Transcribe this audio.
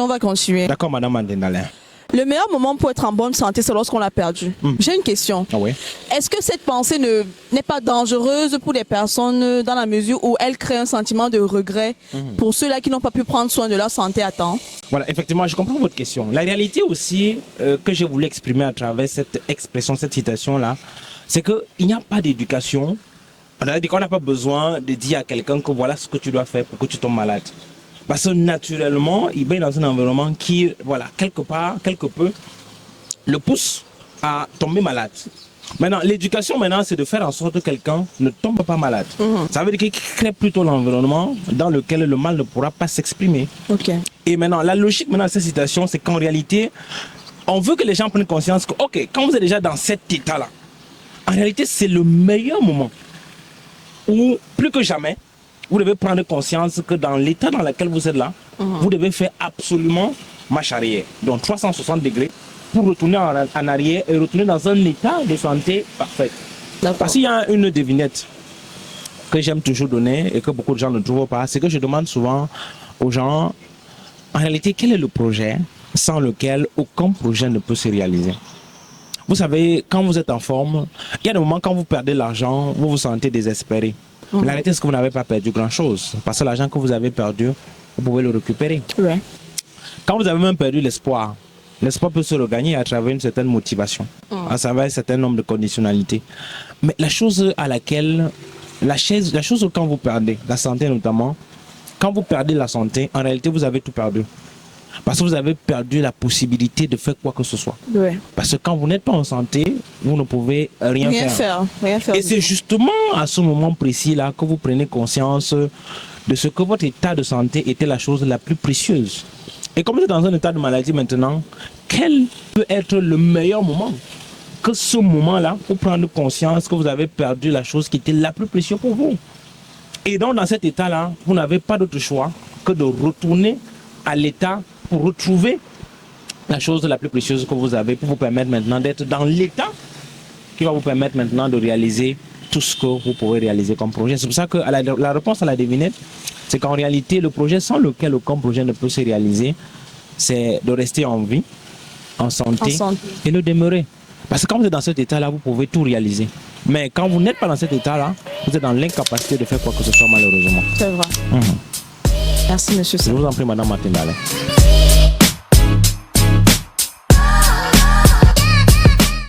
on va continuer. D'accord, madame Mandendalin. Le meilleur moment pour être en bonne santé, c'est lorsqu'on l'a perdu. J'ai une question. Ah oui. Est-ce que cette pensée n'est pas dangereuse pour les personnes dans la mesure où elle crée un sentiment de regret pour ceux-là qui n'ont pas pu prendre soin de leur santé à temps? Voilà, effectivement, je comprends votre question. La réalité aussi que je voulais exprimer à travers cette expression, cette citation-là, c'est qu'il n'y a pas d'éducation. On a dit qu'on n'a pas besoin de dire à quelqu'un que voilà ce que tu dois faire pour que tu tombes malade. Parce que naturellement, il est dans un environnement qui, voilà, quelque peu, le pousse à tomber malade. Maintenant, l'éducation, c'est de faire en sorte que quelqu'un ne tombe pas malade. Ça veut dire qu'il crée plutôt l'environnement dans lequel le mal ne pourra pas s'exprimer. Ok. Et maintenant, la logique de cette citation, c'est qu'en réalité, on veut que les gens prennent conscience que, ok, quand vous êtes déjà dans cet état-là, en réalité, c'est le meilleur moment où, plus que jamais, vous devez prendre conscience que dans l'état dans lequel vous êtes là, vous devez faire absolument marche arrière. Donc 360 degrés pour retourner en arrière et retourner dans un état de santé parfait. Parce qu'il y a une devinette que j'aime toujours donner et que beaucoup de gens ne trouvent pas, c'est que je demande souvent aux gens, en réalité, quel est le projet sans lequel aucun projet ne peut se réaliser? Vous savez, quand vous êtes en forme, il y a des moments quand vous perdez l'argent, vous vous sentez désespéré. Mais la réalité, c'est que vous n'avez pas perdu grand-chose. Parce que l'argent que vous avez perdu, vous pouvez le récupérer. Ouais. Quand vous avez même perdu l'espoir, l'espoir peut se regagner à travers une certaine motivation, à travers un certain nombre de conditionnalités. Mais la chose à laquelle, la chose quand vous perdez, la santé notamment, quand vous perdez la santé, en réalité, vous avez tout perdu. Parce que vous avez perdu la possibilité de faire quoi que ce soit. Ouais. Parce que quand vous n'êtes pas en santé, vous ne pouvez rien faire. Rien faire. Et c'est justement à ce moment précis-là que vous prenez conscience de ce que votre état de santé était la chose la plus précieuse. Et comme vous êtes dans un état de maladie maintenant, quel peut être le meilleur moment que ce moment-là pour prendre conscience que vous avez perdu la chose qui était la plus précieuse pour vous? Et donc dans cet état-là, vous n'avez pas d'autre choix que de retourner à l'état pour retrouver la chose la plus précieuse que vous avez, pour vous permettre maintenant d'être dans l'état qui va vous permettre maintenant de réaliser tout ce que vous pouvez réaliser comme projet. C'est pour ça que la réponse à la devinette, c'est qu'en réalité, le projet sans lequel aucun projet ne peut se réaliser, c'est de rester en vie, en santé et le demeurer. Parce que quand vous êtes dans cet état-là, vous pouvez tout réaliser. Mais quand vous n'êtes pas dans cet état-là, vous êtes dans l'incapacité de faire quoi que ce soit malheureusement. C'est vrai. Merci, monsieur. Je vous en prie, madame Mandendalin.